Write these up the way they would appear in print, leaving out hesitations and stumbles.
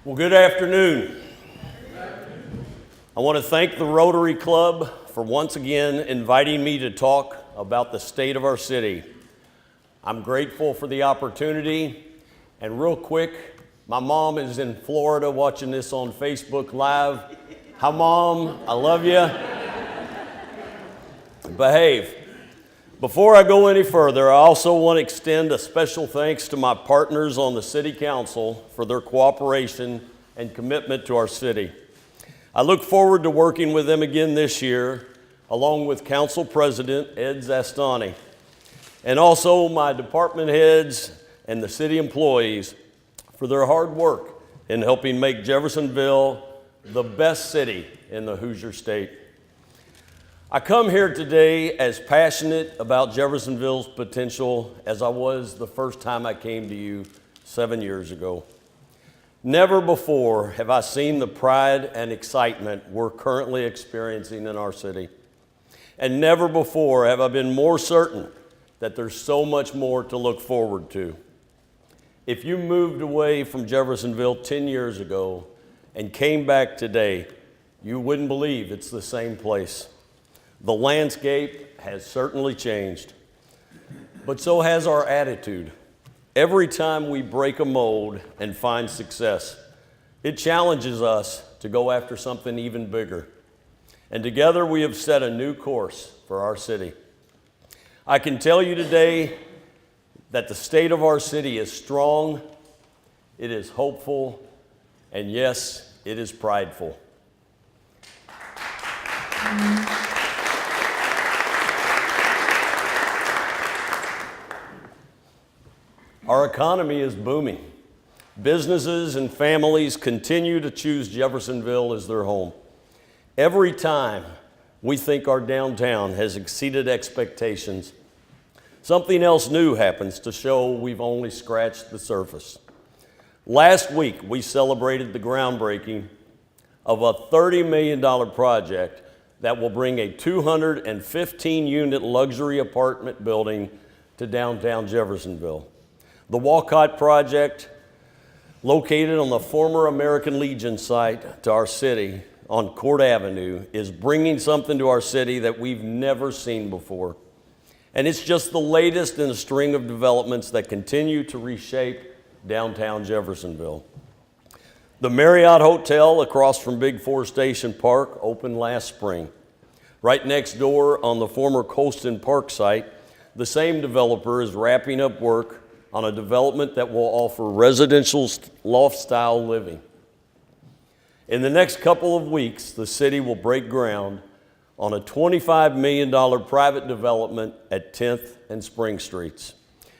Well, good afternoon. I want to thank the Rotary Club for once again inviting me to talk about the state of our city. I'm grateful for the opportunity, and real quick, my mom is in Florida watching this on Facebook Live. Hi, Mom, I love you. Behave. Before I go any further, I also want to extend a special thanks to my partners on the City Council for their cooperation and commitment to our city. I look forward to working with them again this year, along with Council President Ed Zastani, and also my department heads and the city employees for their hard work in helping make Jeffersonville the best city in the Hoosier State. I come here today as passionate about Jeffersonville's potential as I was the first time I came to you 7 years ago. Never before have I seen the pride and excitement we're currently experiencing in our city. And never before have I been more certain that there's so much more to look forward to. If you moved away from Jeffersonville 10 years ago and came back today, you wouldn't believe it's the same place. The landscape has certainly changed, but so has our attitude. Every time we break a mold and find success, it challenges us to go after something even bigger. And together we have set a new course for our city. I can tell you today that the state of our city is strong, it is hopeful, and yes, it is prideful. Our economy is booming. Businesses and families continue to choose Jeffersonville as their home. Every time we think our downtown has exceeded expectations, something else new happens to show we've only scratched the surface. Last week, we celebrated the groundbreaking of a $30 million project that will bring a 215-unit luxury apartment building to downtown Jeffersonville. The Walcott project, located on the former American Legion site to our city on Court Avenue, is bringing something to our city that we've never seen before. And it's just the latest in a string of developments that continue to reshape downtown Jeffersonville. The Marriott Hotel across from Big Four Station Park opened last spring. Right next door on the former Colston Park site, the same developer is wrapping up work on a development that will offer residential loft-style living. In the next couple of weeks, the city will break ground on a $25 million private development at 10th and Spring Streets.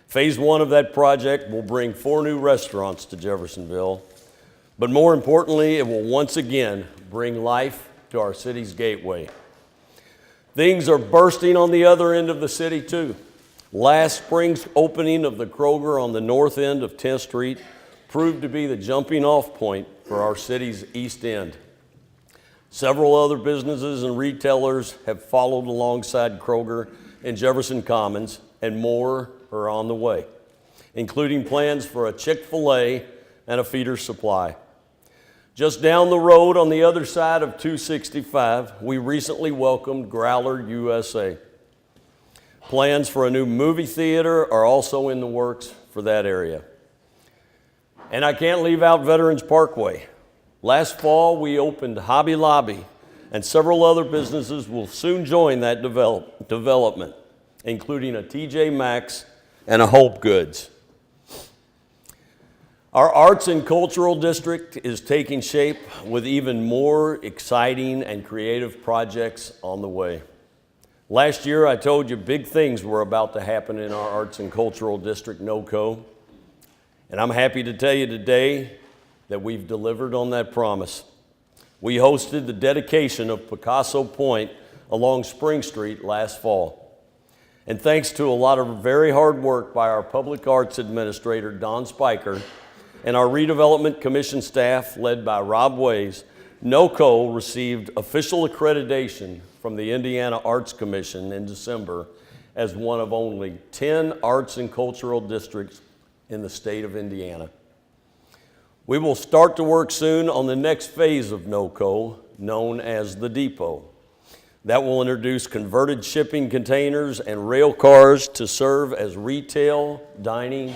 Phase 1 of that project will bring 4 new restaurants to Jeffersonville, but more importantly, it will once again bring life to our city's gateway. Things are bursting on the other end of the city too. Last spring's opening of the Kroger on the north end of 10th Street proved to be the jumping off point for our city's east end. Several other businesses and retailers have followed alongside Kroger in Jefferson Commons, and more are on the way, including plans for a Chick-fil-A and a Feeder Supply. Just down the road on the other side of 265, we recently welcomed Growler USA. Plans for a new movie theater are also in the works for that area. And I can't leave out Veterans Parkway. Last fall, we opened Hobby Lobby, and several other businesses will soon join that development, including a TJ Maxx and a Hope Goods. Our arts and cultural district is taking shape with even more exciting and creative projects on the way. Last year, I told you big things were about to happen in our arts and cultural district, NOCO, and I'm happy to tell you today that we've delivered on that promise. We hosted the dedication of Picasso Point along Spring Street last fall. And thanks to a lot of very hard work by our public arts administrator, Don Spiker, and our redevelopment commission staff, led by Rob Ways, NOCO received official accreditation from the Indiana Arts Commission in December as one of only 10 arts and cultural districts in the state of Indiana. We will start to work soon on the next phase of NOCO, known as the Depot. That will introduce converted shipping containers and rail cars to serve as retail, dining,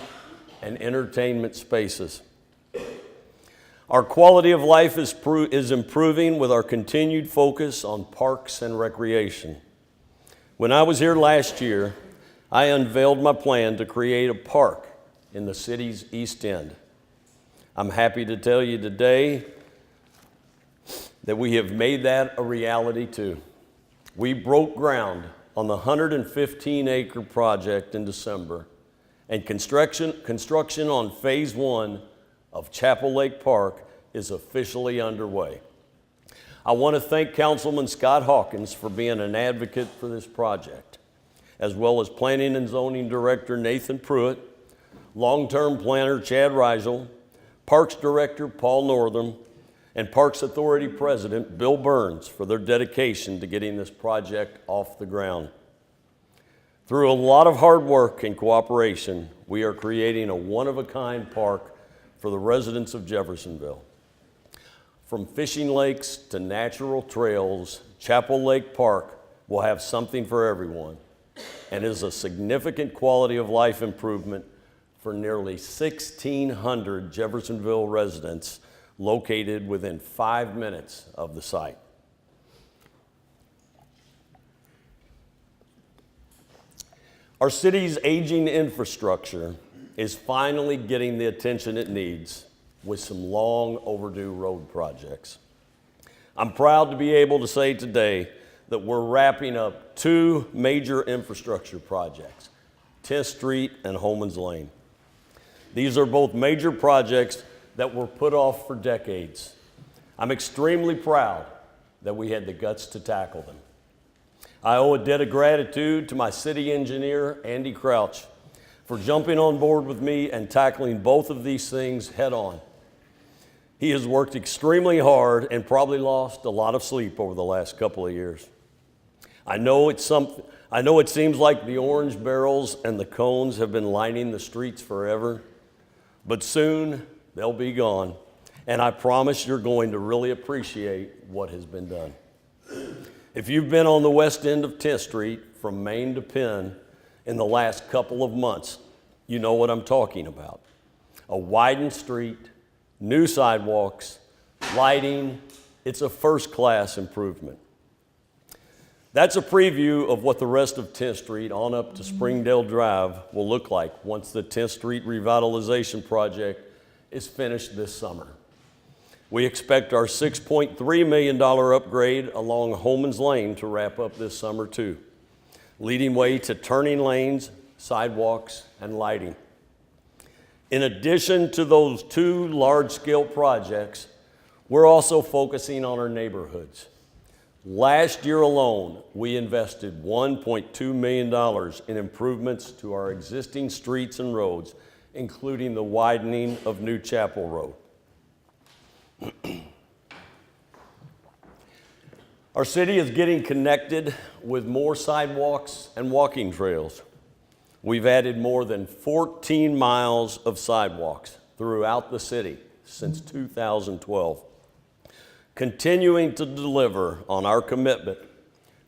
and entertainment spaces. Our quality of life is improving with our continued focus on parks and recreation. When I was here last year, I unveiled my plan to create a park in the city's East End. I'm happy to tell you today that we have made that a reality too. We broke ground on the 115-acre project in December, and construction on phase 1 of Chapel Lake Park is officially underway. I want to thank Councilman Scott Hawkins for being an advocate for this project, as well as Planning and Zoning Director Nathan Pruitt, Long-Term Planner Chad Rigel, Parks Director Paul Northam, and Parks Authority President Bill Burns for their dedication to getting this project off the ground. Through a lot of hard work and cooperation, we are creating a one-of-a-kind park for the residents of Jeffersonville. From fishing lakes to natural trails, Chapel Lake Park will have something for everyone and is a significant quality of life improvement for nearly 1,600 Jeffersonville residents located within 5 minutes of the site. Our city's aging infrastructure is finally getting the attention it needs with some long overdue road projects. I'm proud to be able to say today that we're wrapping up 2 major infrastructure projects, 10th Street and Holman's Lane. These are both major projects that were put off for decades. I'm extremely proud that we had the guts to tackle them. I owe a debt of gratitude to my city engineer, Andy Crouch, for jumping on board with me and tackling both of these things head on. He has worked extremely hard and probably lost a lot of sleep over the last couple of years. I know it seems like the orange barrels and the cones have been lining the streets forever, but soon they'll be gone, and I promise you're going to really appreciate what has been done. If you've been on the west end of 10th Street from Main to Penn in the last couple of months, you know what I'm talking about. A widened street, new sidewalks, lighting, it's a first-class improvement. That's a preview of what the rest of 10th Street on up to Springdale Drive will look like once the 10th Street revitalization project is finished this summer. We expect our $6.3 million upgrade along Holman's Lane to wrap up this summer too, leading way to turning lanes, sidewalks, and lighting. In addition to those 2 large-scale projects, we're also focusing on our neighborhoods. Last year alone, we invested $1.2 million in improvements to our existing streets and roads, including the widening of New Chapel Road. Our city is getting connected with more sidewalks and walking trails. We've added more than 14 miles of sidewalks throughout the city since 2012, continuing to deliver on our commitment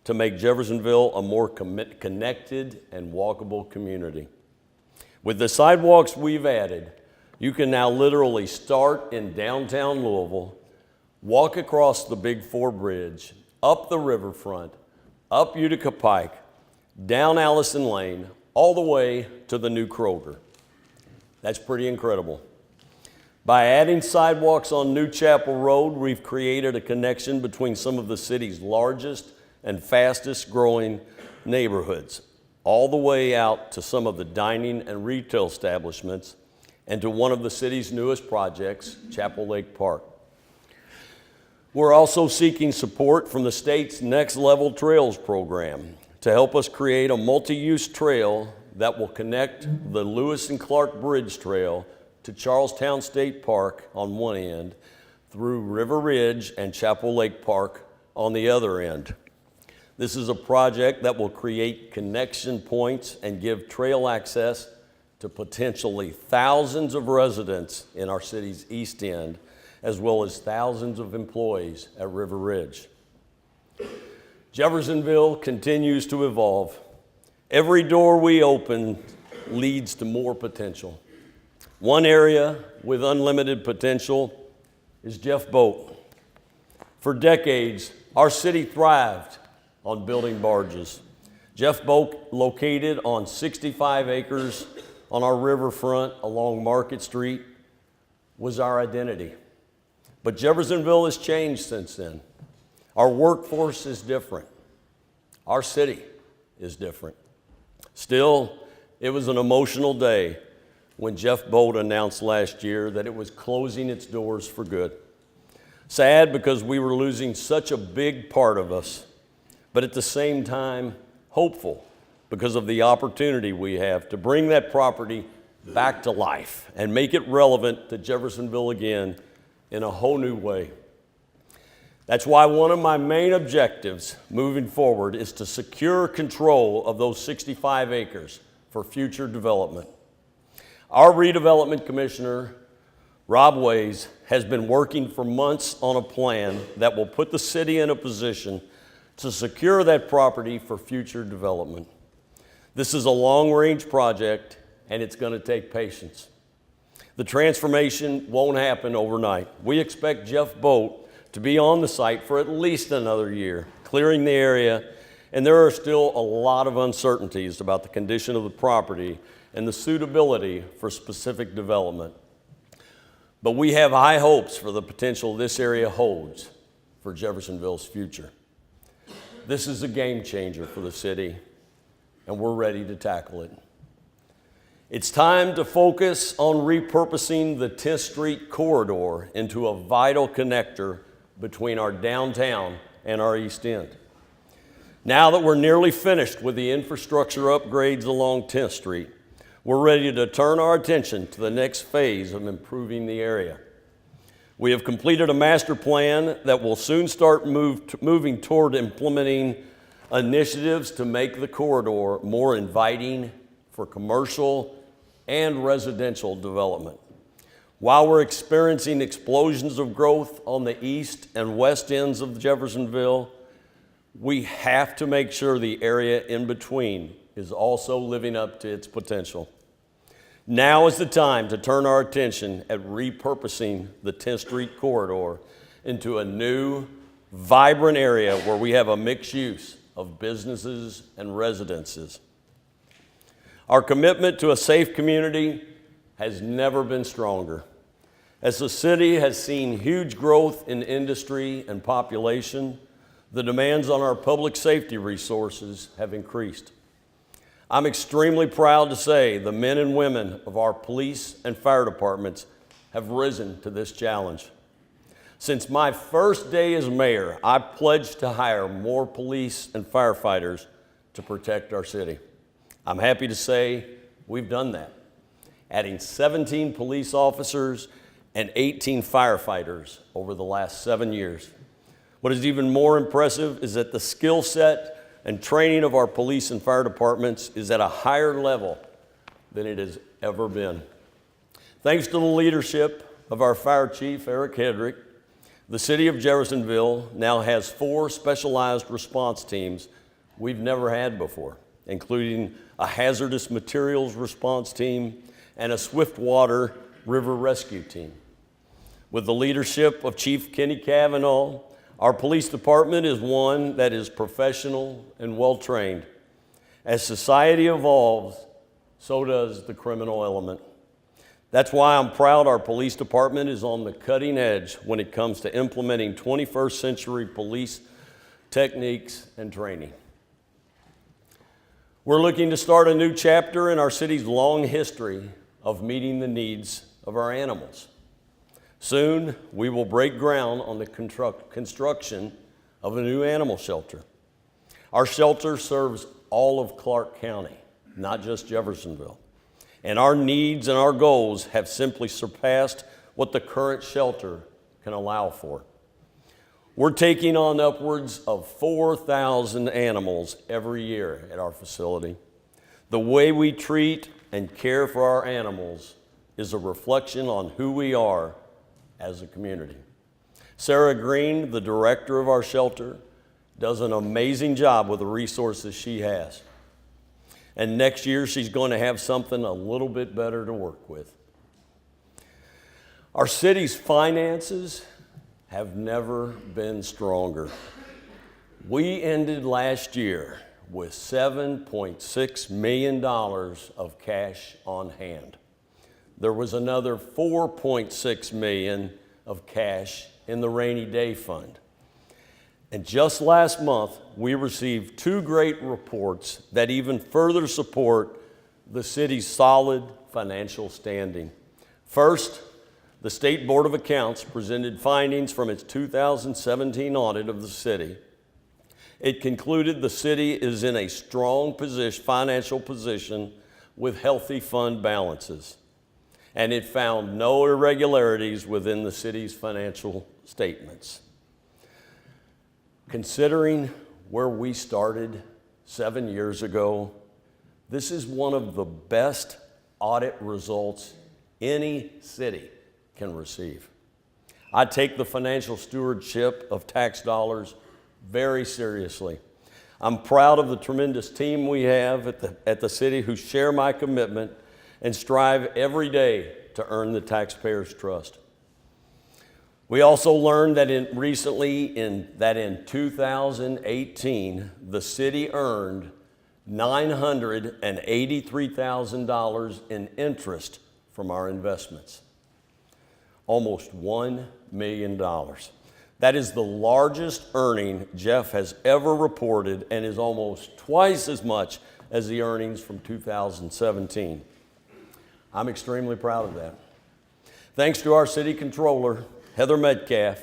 to make Jeffersonville a more connected and walkable community. With the sidewalks we've added, you can now literally start in downtown Louisville, walk across the Big 4 Bridge, up the riverfront, up Utica Pike, down Allison Lane, all the way to the new Kroger. That's pretty incredible. By adding sidewalks on New Chapel Road, we've created a connection between some of the city's largest and fastest growing neighborhoods, all the way out to some of the dining and retail establishments and to one of the city's newest projects, Chapel Lake Park. We're also seeking support from the state's Next Level Trails program to help us create a multi-use trail that will connect the Lewis and Clark Bridge Trail to Charlestown State Park on one end, through River Ridge and Chapel Lake Park on the other end. This is a project that will create connection points and give trail access to potentially thousands of residents in our city's east end, as well as thousands of employees at River Ridge. Jeffersonville continues to evolve. Every door we open leads to more potential. One area with unlimited potential is Jeff Boat. For decades, our city thrived on building barges. Jeff Boat, located on 65 acres on our riverfront along Market Street, was our identity. But Jeffersonville has changed since then. Our workforce is different. Our city is different. Still, it was an emotional day when Jeff Boat announced last year that it was closing its doors for good. Sad because we were losing such a big part of us, but at the same time, hopeful because of the opportunity we have to bring that property back to life and make it relevant to Jeffersonville again in a whole new way. That's why one of my main objectives moving forward is to secure control of those 65 acres for future development. Our redevelopment commissioner, Rob Ways, has been working for months on a plan that will put the city in a position to secure that property for future development. This is a long-range project, and it's going to take patience. The transformation won't happen overnight. We expect Jeff Boat to be on the site for at least another year, clearing the area, and there are still a lot of uncertainties about the condition of the property and the suitability for specific development. But we have high hopes for the potential this area holds for Jeffersonville's future. This is a game changer for the city, and we're ready to tackle it. It's time to focus on repurposing the 10th Street corridor into a vital connector between our downtown and our East End. Now that we're nearly finished with the infrastructure upgrades along 10th Street, we're ready to turn our attention to the next phase of improving the area. We have completed a master plan that will soon start moving toward implementing initiatives to make the corridor more inviting for commercial and residential development. While we're experiencing explosions of growth on the east and west ends of Jeffersonville, we have to make sure the area in between is also living up to its potential. Now is the time to turn our attention at repurposing the 10th Street corridor into a new, vibrant area where we have a mixed use of businesses and residences. Our commitment to a safe community has never been stronger. As the city has seen huge growth in industry and population, the demands on our public safety resources have increased. I'm extremely proud to say the men and women of our police and fire departments have risen to this challenge. Since my first day as mayor, I pledged to hire more police and firefighters to protect our city. I'm happy to say we've done that, adding 17 police officers and 18 firefighters over the last 7 years. What is even more impressive is that the skill set and training of our police and fire departments is at a higher level than it has ever been. Thanks to the leadership of our fire chief, Eric Hedrick, the city of Jeffersonville now has 4 specialized response teams we've never had before, including a hazardous materials response team and a swiftwater river rescue team. With the leadership of Chief Kenny Cavanaugh, our police department is one that is professional and well-trained. As society evolves, so does the criminal element. That's why I'm proud our police department is on the cutting edge when it comes to implementing 21st century police techniques and training. We're looking to start a new chapter in our city's long history of meeting the needs of our animals. Soon, we will break ground on the construction of a new animal shelter. Our shelter serves all of Clark County, not just Jeffersonville. and our needs and our goals have simply surpassed what the current shelter can allow for. We're taking on upwards of 4,000 animals every year at our facility. The way we treat and care for our animals is a reflection on who we are as a community. Sarah Green, the director of our shelter, does an amazing job with the resources she has. And next year, she's going to have something a little bit better to work with. Our city's finances have never been stronger. We ended last year with $7.6 million of cash on hand. There was another $4.6 million of cash in the rainy day fund. And just last month, we received two great reports that even further support the city's solid financial standing. First, the State Board of Accounts presented findings from its 2017 audit of the city. It concluded the city is in a strong financial position with healthy fund balances, and it found no irregularities within the city's financial statements. Considering where we started 7 years ago, this is one of the best audit results any city can receive. I take the financial stewardship of tax dollars very seriously. I'm proud of the tremendous team we have at the city who share my commitment and strive every day to earn the taxpayers' trust. We also learned that in 2018, the city earned $983,000 in interest from our investments. Almost $1 million. That is the largest earning Jeff has ever reported and is almost twice as much as the earnings from 2017. I'm extremely proud of that. Thanks to our city controller, Heather Metcalf,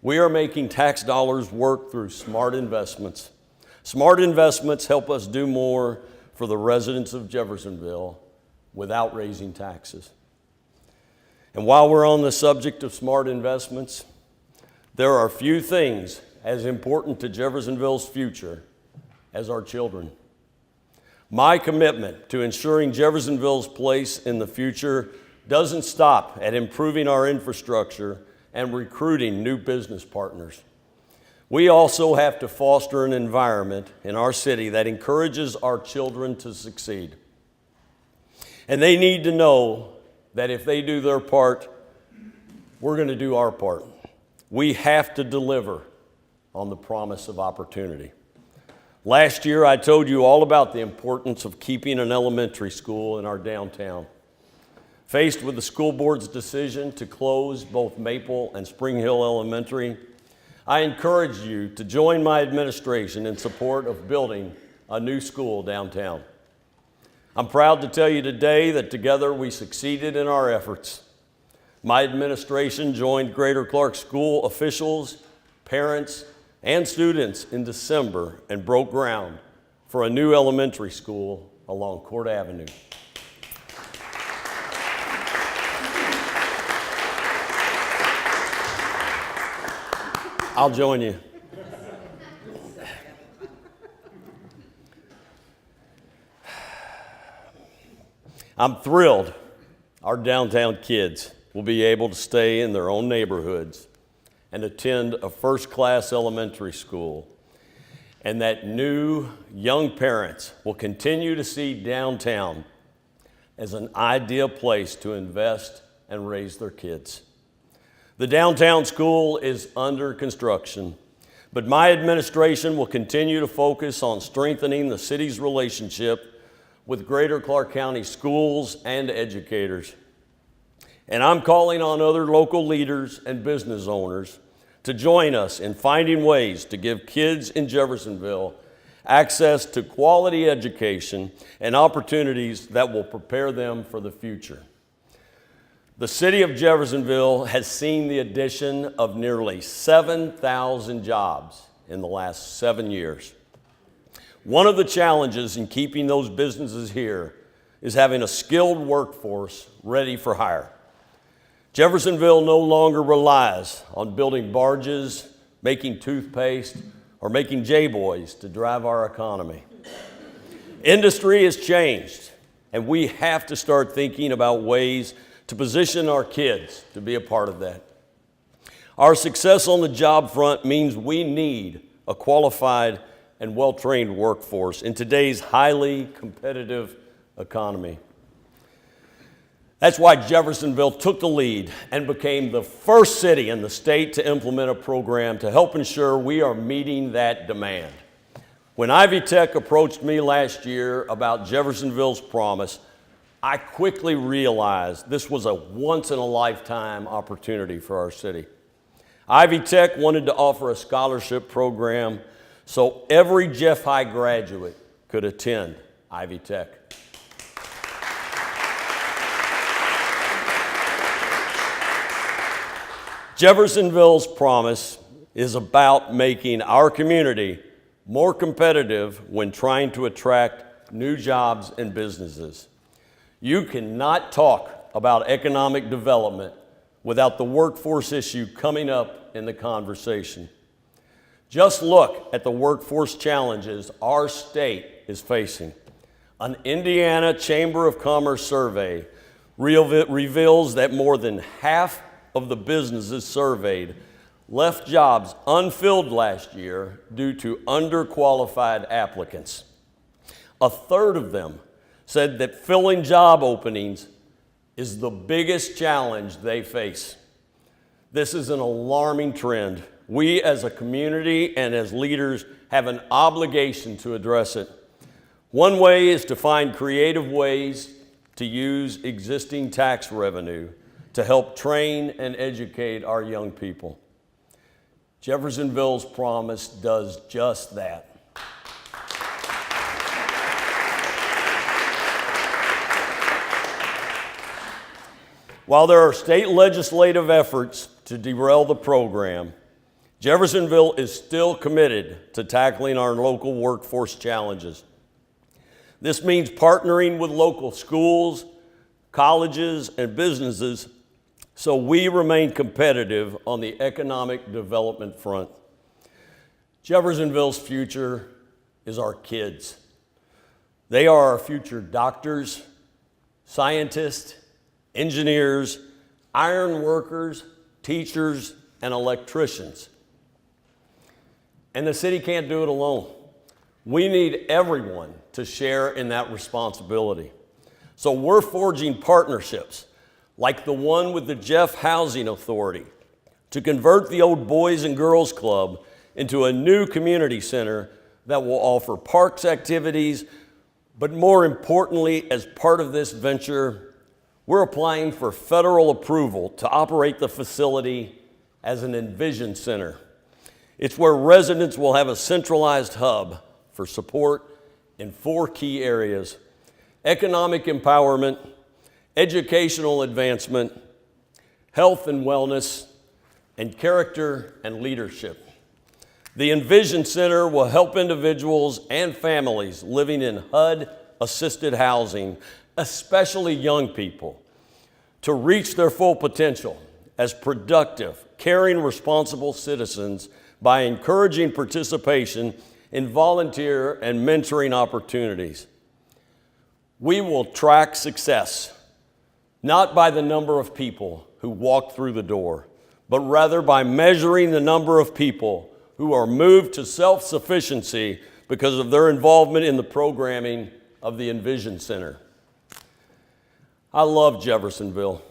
we are making tax dollars work through smart investments. Smart investments help us do more for the residents of Jeffersonville without raising taxes. And while we're on the subject of smart investments, there are few things as important to Jeffersonville's future as our children. My commitment to ensuring Jeffersonville's place in the future doesn't stop at improving our infrastructure and recruiting new business partners. We also have to foster an environment in our city that encourages our children to succeed. And they need to know that if they do their part, we're going to do our part. We have to deliver on the promise of opportunity. Last year, I told you all about the importance of keeping an elementary school in our downtown. Faced with the school board's decision to close both Maple and Spring Hill Elementary, I encourage you to join my administration in support of building a new school downtown. I'm proud to tell you today that together we succeeded in our efforts. My administration joined Greater Clark School officials, parents, and students in December and broke ground for a new elementary school along Court Avenue. I'll join you. I'm thrilled our downtown kids will be able to stay in their own neighborhoods and attend a first-class elementary school, and that new young parents will continue to see downtown as an ideal place to invest and raise their kids. The downtown school is under construction, but my administration will continue to focus on strengthening the city's relationship with Greater Clark County schools and educators. And I'm calling on other local leaders and business owners to join us in finding ways to give kids in Jeffersonville access to quality education and opportunities that will prepare them for the future. The city of Jeffersonville has seen the addition of nearly 7,000 jobs in the last 7 years. One of the challenges in keeping those businesses here is having a skilled workforce ready for hire. Jeffersonville no longer relies on building barges, making toothpaste, or making J-boys to drive our economy. Industry has changed, and we have to start thinking about ways to position our kids to be a part of that. Our success on the job front means we need a qualified and well-trained workforce in today's highly competitive economy. That's why Jeffersonville took the lead and became the first city in the state to implement a program to help ensure we are meeting that demand. When Ivy Tech approached me last year about Jeffersonville's promise, I quickly realized this was a once-in-a-lifetime opportunity for our city. Ivy Tech wanted to offer a scholarship program so every Jeff High graduate could attend Ivy Tech. Jeffersonville's promise is about making our community more competitive when trying to attract new jobs and businesses. You cannot talk about economic development without the workforce issue coming up in the conversation. Just look at the workforce challenges our state is facing. An Indiana Chamber of Commerce survey reveals that more than half of the businesses surveyed left jobs unfilled last year due to underqualified applicants. A third of them said that filling job openings is the biggest challenge they face. This is an alarming trend. We as a community and as leaders have an obligation to address it. One way is to find creative ways to use existing tax revenue to help train and educate our young people. Jeffersonville's promise does just that. While there are state legislative efforts to derail the program, Jeffersonville is still committed to tackling our local workforce challenges. This means partnering with local schools, colleges, and businesses so we remain competitive on the economic development front. Jeffersonville's future is our kids. They are our future doctors, scientists, engineers, iron workers, teachers, and electricians. And the city can't do it alone. We need everyone to share in that responsibility. So we're forging partnerships like the one with the Jeff Housing Authority to convert the old Boys and Girls Club into a new community center that will offer parks activities, but more importantly, as part of this venture, we're applying for federal approval to operate the facility as an Envision Center. It's where residents will have a centralized hub for support in 4 key areas: economic empowerment, educational advancement, health and wellness, and character and leadership. The Envision Center will help individuals and families living in HUD-assisted housing, especially young people, to reach their full potential as productive, caring, responsible citizens by encouraging participation in volunteer and mentoring opportunities. We will track success, not by the number of people who walk through the door, but rather by measuring the number of people who are moved to self-sufficiency because of their involvement in the programming of the Envision Center. I love Jeffersonville.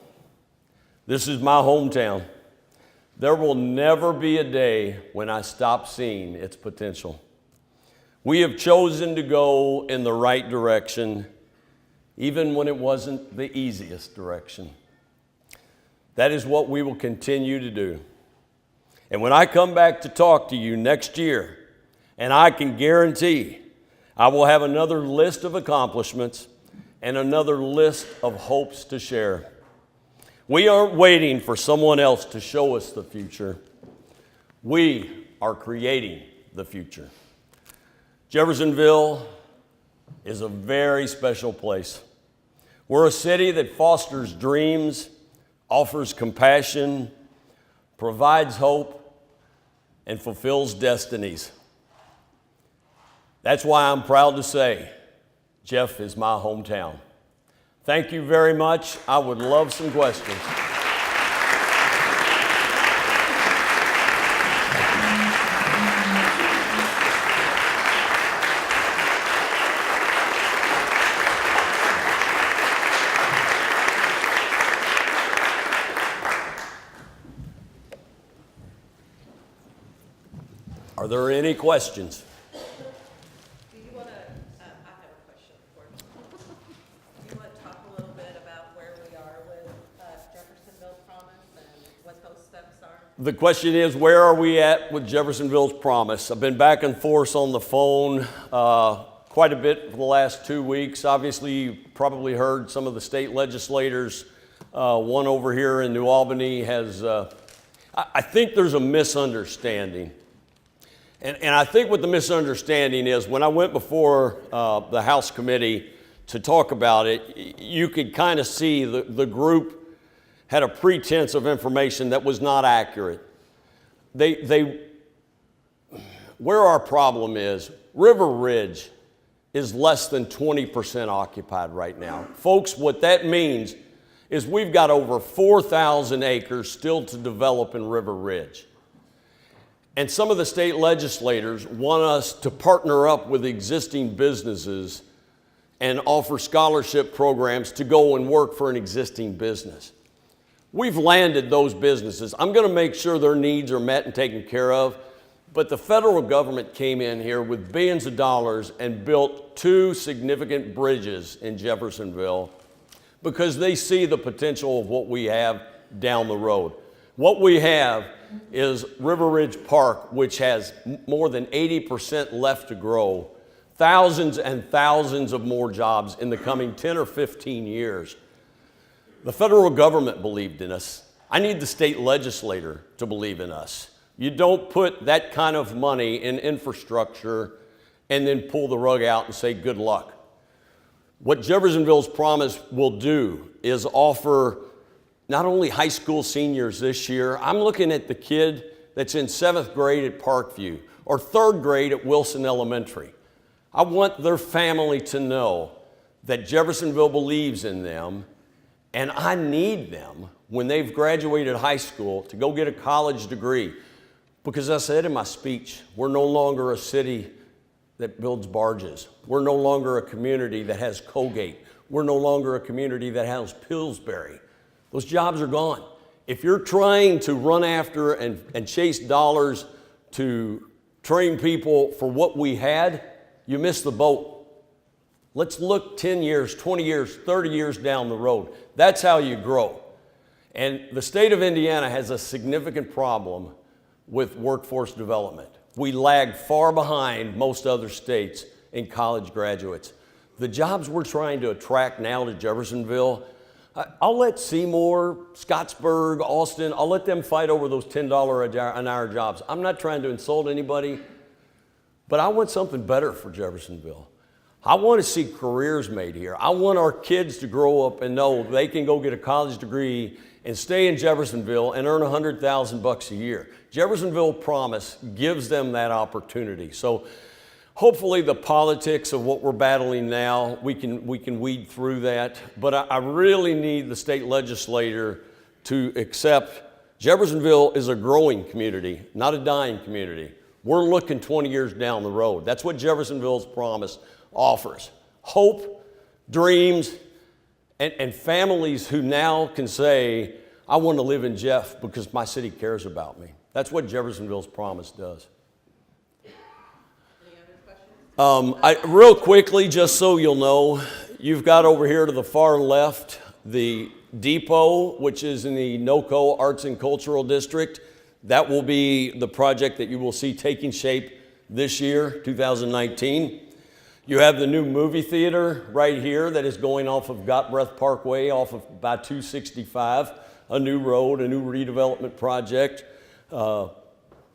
This is my hometown. There will never be a day when I stop seeing its potential. We have chosen to go in the right direction, even when it wasn't the easiest direction. That is what we will continue to do. And when I come back to talk to you next year, and I can guarantee I will have another list of accomplishments and another list of hopes to share. We aren't waiting for someone else to show us the future. We are creating the future. Jeffersonville is a very special place. We're a city that fosters dreams, offers compassion, provides hope, and fulfills destinies. That's why I'm proud to say Jeff is my hometown. Thank you very much. I would love some questions. Are there any questions? Do you want to, I have a question for you. Do you want to talk a little bit about where we are with Jeffersonville Promise and what those steps are? The question is, where are we at with Jeffersonville's Promise? I've been back and forth on the phone quite a bit for the last 2 weeks. Obviously, you probably heard some of the state legislators. One over here in New Albany has, I think there's a misunderstanding. And I think what the misunderstanding is, when I went before the House committee to talk about it, you could kind of see the group had a pretense of information that was not accurate. Where our problem is, River Ridge is less than 20% occupied right now. Folks, what that means is we've got over 4,000 acres still to develop in River Ridge. And some of the state legislators want us to partner up with existing businesses and offer scholarship programs to go and work for an existing business. We've landed those businesses. I'm going to make sure their needs are met and taken care of, but the federal government came in here with billions of dollars and built 2 significant bridges in Jeffersonville because they see the potential of what we have down the road. What we have is River Ridge Park, which has more than 80% left to grow, thousands and thousands of more jobs in the coming 10 or 15 years. The federal government believed in us. I need the state legislator to believe in us. You don't put that kind of money in infrastructure and then pull the rug out and say good luck. What Jeffersonville's Promise will do is offer not only high school seniors this year. I'm looking at the kid that's in 7th grade at Parkview or 3rd grade at Wilson Elementary. I want their family to know that Jeffersonville believes in them, and I need them when they've graduated high school to go get a college degree. Because I said in my speech, we're no longer a city that builds barges. We're no longer a community that has Colgate. We're no longer a community that has Pillsbury. Those jobs are gone. If you're trying to run after and chase dollars to train people for what we had, you missed the boat. Let's look 10 years, 20 years, 30 years down the road. That's how you grow. And the state of Indiana has a significant problem with workforce development. We lag far behind most other states in college graduates. The jobs we're trying to attract now to Jeffersonville, I'll let Seymour, Scottsburg, Austin, I'll let them fight over those $10 an hour jobs. I'm not trying to insult anybody, but I want something better for Jeffersonville. I want to see careers made here. I want our kids to grow up and know they can go get a college degree and stay in Jeffersonville and earn $100,000 a year. Jeffersonville Promise gives them that opportunity. So hopefully the politics of what we're battling now, we can weed through that. But I really need the state legislator to accept Jeffersonville is a growing community, not a dying community. We're looking 20 years down the road. That's what Jeffersonville's Promise offers. Hope, dreams, and families who now can say, I want to live in Jeff because my city cares about me. That's what Jeffersonville's Promise does. Real quickly, just so you'll know, you've got over here to the far left the depot, which is in the NOCO Arts and Cultural District. That will be the project that you will see taking shape this year, 2019. You have the new movie theater right here that is going off of Got Breath Parkway, off of by 265, a new road, a new redevelopment project.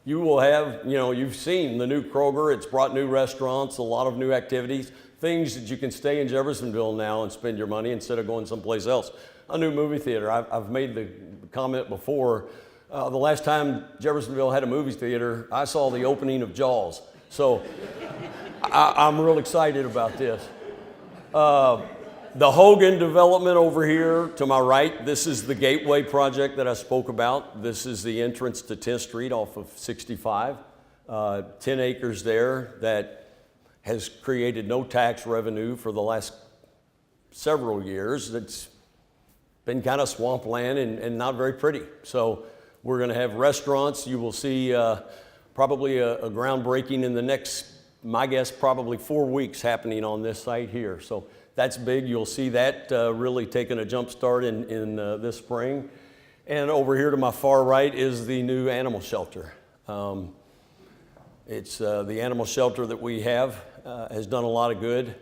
You will have, you've seen the new Kroger. It's brought new restaurants, a lot of new activities. things that you can stay in Jeffersonville now and spend your money instead of going someplace else. A new movie theater. I've made the comment before. The last time Jeffersonville had a movie theater, I saw the opening of Jaws. So I'm real excited about this. The Hogan Development over here to my right, this is the Gateway project that I spoke about. This is the entrance to 10th Street off of 65. 10 acres there that has created no tax revenue for the last several years. It's been kind of swampland and not very pretty. So we're going to have restaurants. You will see probably a groundbreaking in the next, my guess, probably 4 weeks happening on this site here. So that's big. You'll see that really taking a jump start in this spring. And over here to my far right is the new animal shelter. It's the animal shelter that we have has done a lot of good.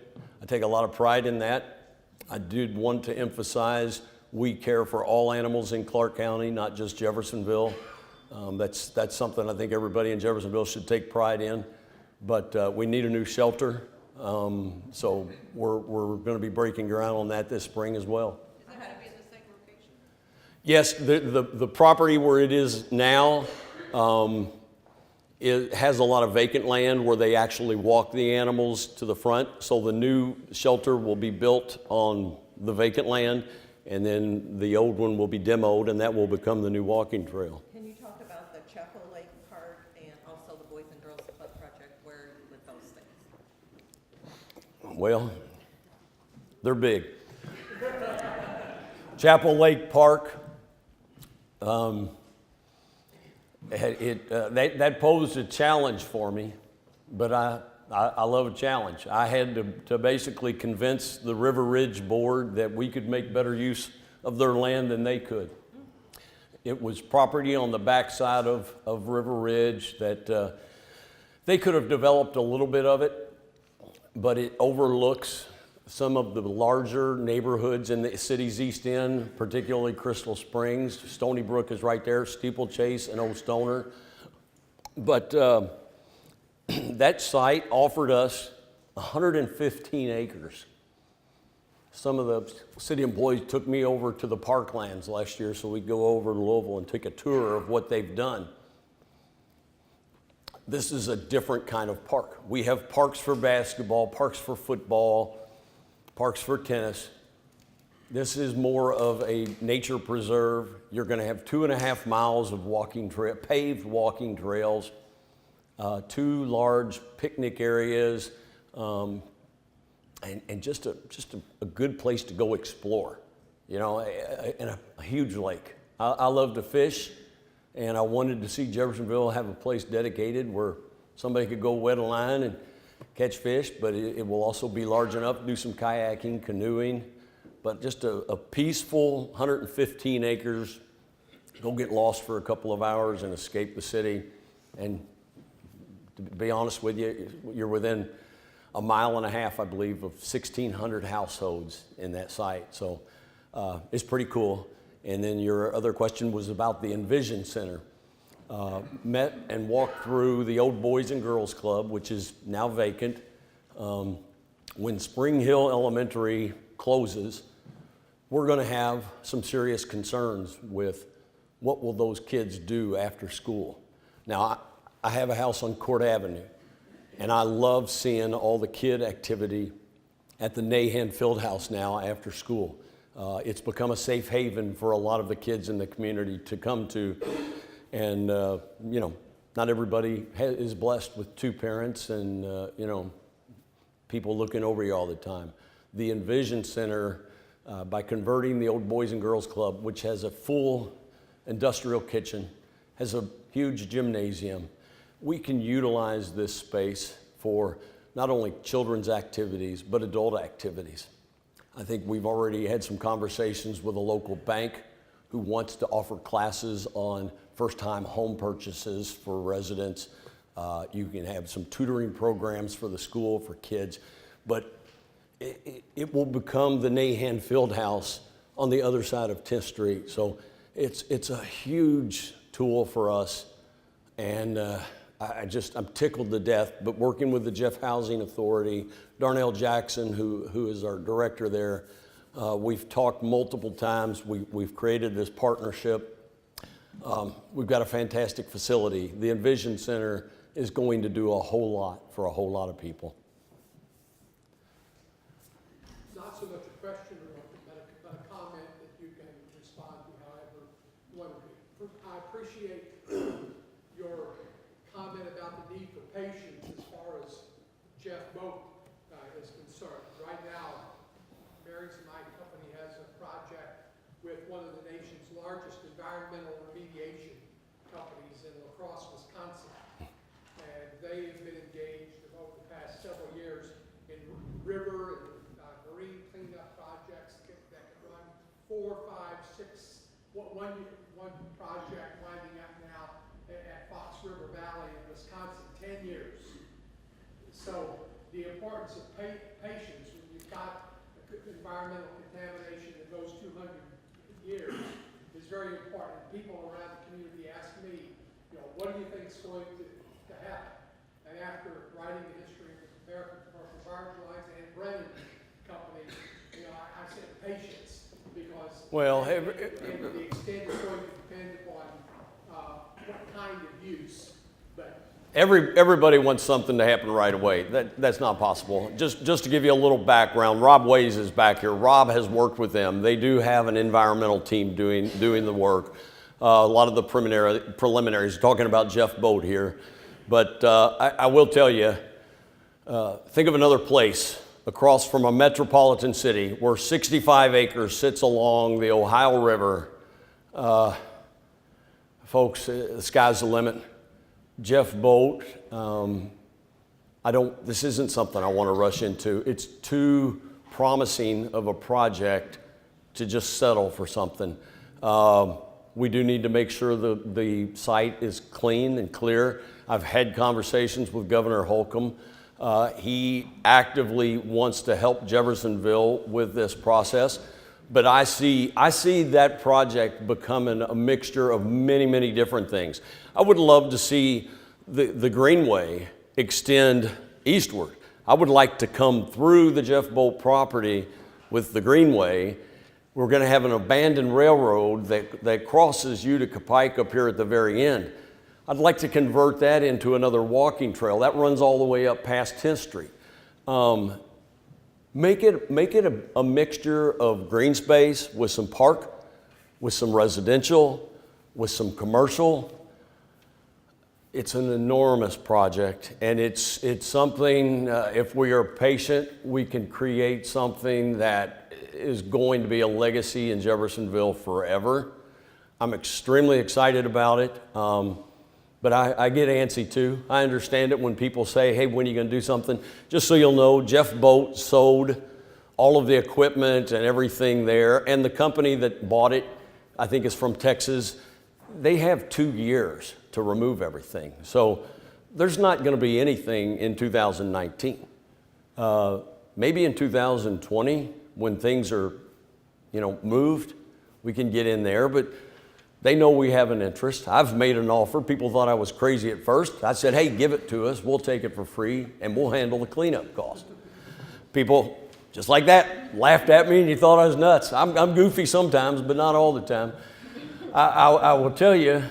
I take a lot of pride in that. I did want to emphasize we care for all animals in Clark County, not just Jeffersonville. That's something I think everybody in Jeffersonville should take pride in. But we need a new shelter, so we're going to be breaking ground on that this spring as well. Is it had to be in the same location? Yes, the property where it is now, it has a lot of vacant land where they actually walk the animals to the front. So the new shelter will be built on the vacant land, and then the old one will be demoed, and that will become the new walking trail. Can you talk about the Chapel Lake Park and also the Boys and Girls Club project? Where are you with those things? Well, they're big. Chapel Lake Park, that posed a challenge for me, but I love a challenge. I had to basically convince the River Ridge Board that we could make better use of their land than they could. It was property on the backside of River Ridge that they could have developed a little bit of it, but it overlooks some of the larger neighborhoods in the city's east end, particularly Crystal Springs. Stony Brook is right there, Steeplechase and Old Stoner. But that site offered us 115 acres. Some of the city employees took me over to the parklands last year so we'd go over to Louisville and take a tour of what they've done. This is a different kind of park. We have parks for basketball, parks for football, parks for tennis. This is more of a nature preserve. You're going to have 2.5 miles of paved walking trails, 2 large picnic areas, and just a good place to go explore, and a huge lake. I love to fish, and I wanted to see Jeffersonville have a place dedicated where somebody could go wet a line and catch fish, but it will also be large enough to do some kayaking, canoeing, but just a peaceful 115 acres. Go get lost for a couple of hours and escape the city. And to be honest with you, you're within 1.5 miles, I believe, of 1,600 households in that site. So it's pretty cool. And then your other question was about the Envision Center. Met and walked through the old Boys and Girls Club, which is now vacant. When Spring Hill Elementary closes, we're going to have some serious concerns with what will those kids do after school. Now, I have a house on Court Avenue, and I love seeing all the kid activity at the Nahan Fieldhouse now after school. It's become a safe haven for a lot of the kids in the community to come to. And, not everybody is blessed with 2 parents and, people looking over you all the time. The Envision Center, by converting the old Boys and Girls Club, which has a full industrial kitchen, has a huge gymnasium, we can utilize this space for not only children's activities, but adult activities. I think we've already had some conversations with a local bank who wants to offer classes on first-time home purchases for residents. You can have some tutoring programs for the school for kids, but it will become the Nahan Fieldhouse on the other side of 10th Street. So it's a huge tool for us, and I'm tickled to death. But working with the Jeff Housing Authority, Darnell Jackson, who is our director there, we've talked multiple times. We've created this partnership. We've got a fantastic facility. The Envision Center is going to do a whole lot for a whole lot of people. Not so much a question, but a comment that you can respond to however you want to. I appreciate your comment about the need for patience as far as Jeff Boat is concerned. Right now, Mary's and my company has a project with one of the nation's largest environmental remediation companies in La Crosse, Wisconsin. And they've been engaged over the past several years in river and marine cleanup projects that can run 4, 5, 6, one project winding up now at Fox River Valley in Wisconsin, 10 years. So the importance of patience when you've got environmental contamination that goes 200 years is very important. People around the community ask me, what do you think is going to happen? And after writing the history of American Commercial Barge Lines and Brennan Company, I said patience, because the extent is going to depend upon what kind of use. But Everybody wants something to happen right away. That's not possible. Just to give you a little background, Rob Ways is back here. Rob has worked with them. They do have an environmental team doing the work. A lot of the preliminaries, talking about Jeff Boat here. But I will tell you, think of another place across from a metropolitan city where 65 acres sits along the Ohio River. Folks, the sky's the limit. Jeff Boat, this isn't something I want to rush into. It's too promising of a project to just settle for something. We do need to make sure the site is clean and clear. I've had conversations with Governor Holcomb. He actively wants to help Jeffersonville with this process. But I see that project becoming a mixture of many, many different things. I would love to see the Greenway extend eastward. I would like to come through the Jeff Boat property with the Greenway. We're going to have an abandoned railroad that crosses Utica Pike up here at the very end. I'd like to convert that into another walking trail. That runs all the way up past 10th Street. Make it a mixture of green space with some park, with some residential, with some commercial. It's an enormous project, and it's something, if we are patient, we can create something that is going to be a legacy in Jeffersonville forever. I'm extremely excited about it, but I get antsy too. I understand it when people say, hey, when are you going to do something? Just so you'll know, Jeff Boat sold all of the equipment and everything there, and the company that bought it, I think is from Texas. They have 2 years to remove everything. So there's not going to be anything in 2019. Maybe in 2020, when things are, moved, we can get in there, but they know we have an interest. I've made an offer. People thought I was crazy at first. I said, hey, give it to us. We'll take it for free, and we'll handle the cleanup cost. People, just like that, laughed at me, and you thought I was nuts. I'm goofy sometimes, but not all the time. I will tell you,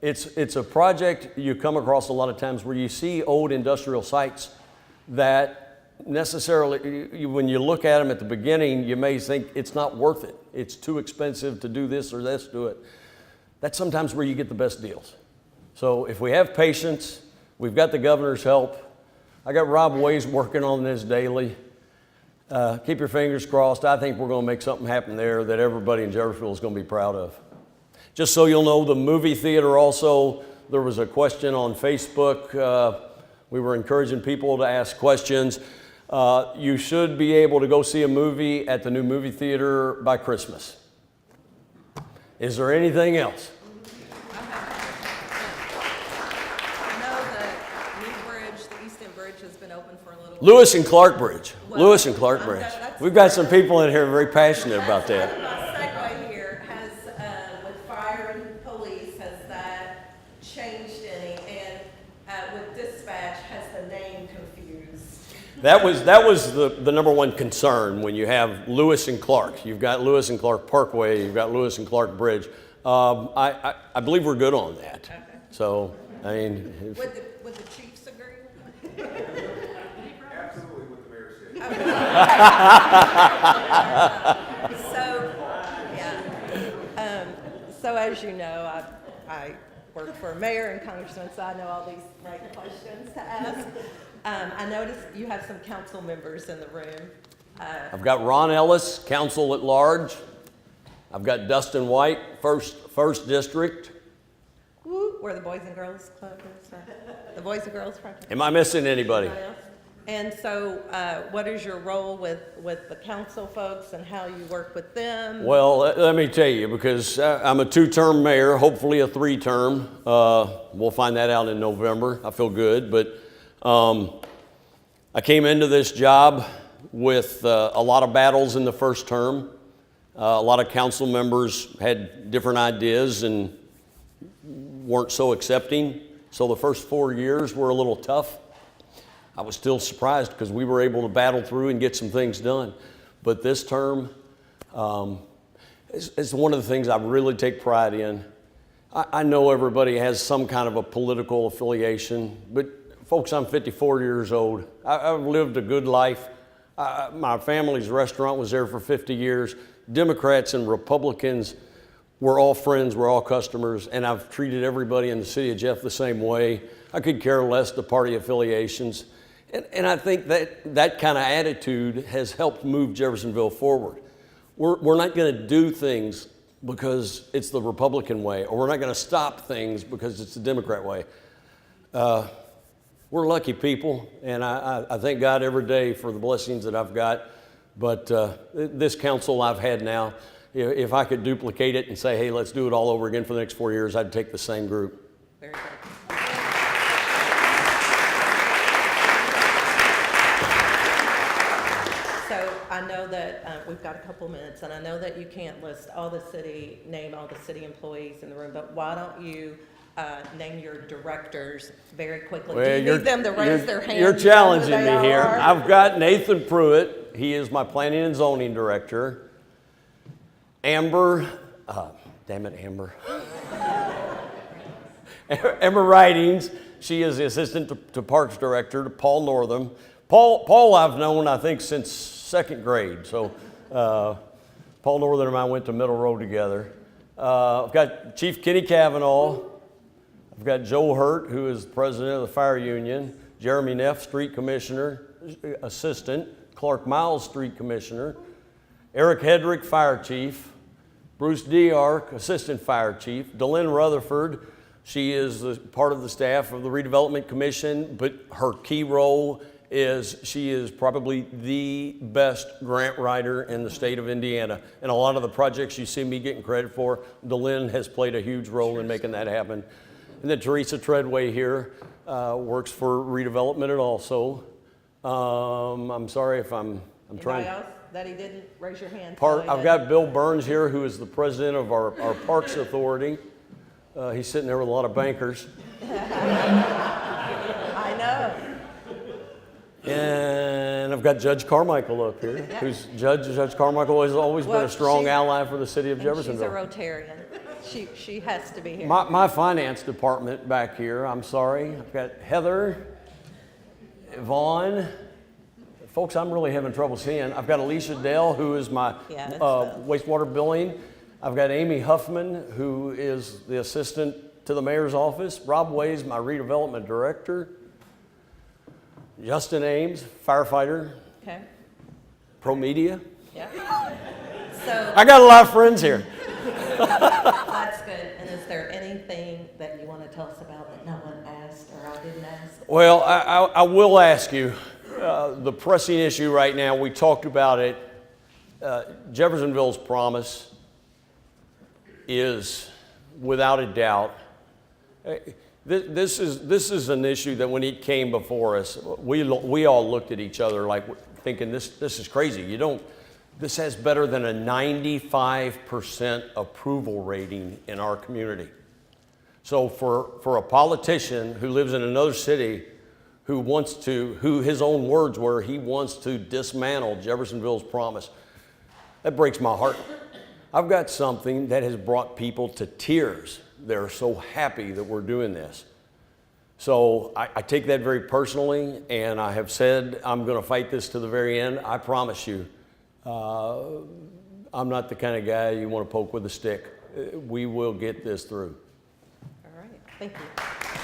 it's a project you come across a lot of times where you see old industrial sites that necessarily, when you look at them at the beginning, you may think it's not worth it. It's too expensive to do this or this, do it. That's sometimes where you get the best deals. So if we have patience, we've got the governor's help. I got Rob Ways working on this daily. Keep your fingers crossed. I think we're going to make something happen there that everybody in Jeffersonville is going to be proud of. Just so you'll know, the movie theater also, there was a question on Facebook. We were encouraging people to ask questions. You should be able to go see a movie at the new movie theater by Christmas. Is there anything else? I know the new bridge, the Easton Bridge, has been open for a little while. Lewis and Clark Bridge. Well, Lewis and Clark Bridge. We've got some people in here very passionate about that. My segue here has, with fire and police, has that changed any? And with dispatch has the name confused. That was the number one concern when you have Lewis and Clark. You've got Lewis and Clark Parkway, you've got Lewis and Clark Bridge. I believe we're good on that. Okay. So, I mean. Would the chiefs agree with that? Absolutely what the mayor said. So, yeah. So as you know, I work for a mayor and congressman, so I know all these right questions to ask. I noticed you have some council members in the room. I've got Ron Ellis, council at large. I've got Dustin White, first district. Woo, where the Boys and Girls Club is. The Boys and Girls Project. Am I missing anybody? Anybody else? And so, what is your role with the council folks and how you work with them? Well, let me tell you, because I'm a 2-term mayor, hopefully a 3-term. We'll find that out in November. I feel good, but I came into this job with a lot of battles in the first term. A lot of council members had different ideas and weren't so accepting. So the first 4 years were a little tough. I was still surprised because we were able to battle through and get some things done. But this term is one of the things I really take pride in. I know everybody has some kind of a political affiliation, but folks, I'm 54 years old. I've lived a good life. My family's restaurant was there for 50 years. Democrats and Republicans, we're all friends, we're all customers, and I've treated everybody in the city of Jeff the same way. I could care less the party affiliations. And I think that kind of attitude has helped move Jeffersonville forward. We're not going to do things because it's the Republican way, or we're not going to stop things because it's the Democrat way. We're lucky people, and I thank God every day for the blessings that I've got. But this council I've had now, if I could duplicate it and say, hey, let's do it all over again for the next 4 years, I'd take the same group. Very good. So I know that we've got a couple minutes, and I know that you can't name all the city employees in the room, but why don't you name your directors very quickly? Well, Do you need them to raise their hand? You're challenging me here. Are? I've got Nathan Pruitt. He is my planning and zoning director. Amber, Amber Ridings, she is the assistant to Parks Director. To Paul Northam. Paul I've known, I think, since 2nd grade. So Paul Northam and I went to Middle Road together. I've got Chief Kenny Cavanaugh. I've got Joe Hurt, who is president of the fire union. Jeremy Neff, street commissioner, assistant. Clark Miles, street commissioner. Eric Hedrick, fire chief. Bruce D'Arc, assistant fire chief. Delynn Rutherford, she is part of the staff of the redevelopment commission, but her key role is she is probably the best grant writer in the state of Indiana. And a lot of the projects you see me getting credit for, Delynn has played a huge role in making that happen. And then Teresa Treadway here works for redevelopment also. I'm sorry if I'm trying. Anybody else that he didn't raise your hand? I've got Bill Burns here, who is the president of our Parks Authority. He's sitting there with a lot of bankers. I know. And I've got Judge Carmichael up here, who's Judge Carmichael has always been a strong ally for the city of Jeffersonville. She's a Rotarian. She has to be here. My finance department back here, I'm sorry. I've got Heather, Vaughn. Folks, I'm really having trouble seeing. I've got Alicia Dale, who is my wastewater billing. I've got Amy Huffman, who is the assistant to the mayor's office. Rob Ways, my redevelopment director. Justin Ames, firefighter. Okay. Pro media. Yeah. So I got a lot of friends here. that's good. And is there anything that you want to tell us about that no one asked or I didn't ask? Well, I will ask you. The pressing issue right now, we talked about it. Jeffersonville's promise is, without a doubt, this is an issue that when it came before us, we all looked at each other like thinking this is crazy. This has better than a 95% approval rating in our community. So for a politician who lives in another city who his own words were, he wants to dismantle Jeffersonville's promise, that breaks my heart. I've got something that has brought people to tears. They're so happy that we're doing this. So I take that very personally, and I have said I'm going to fight this to the very end. I promise you, I'm not the kind of guy you want to poke with a stick. We will get this through. All right, thank you.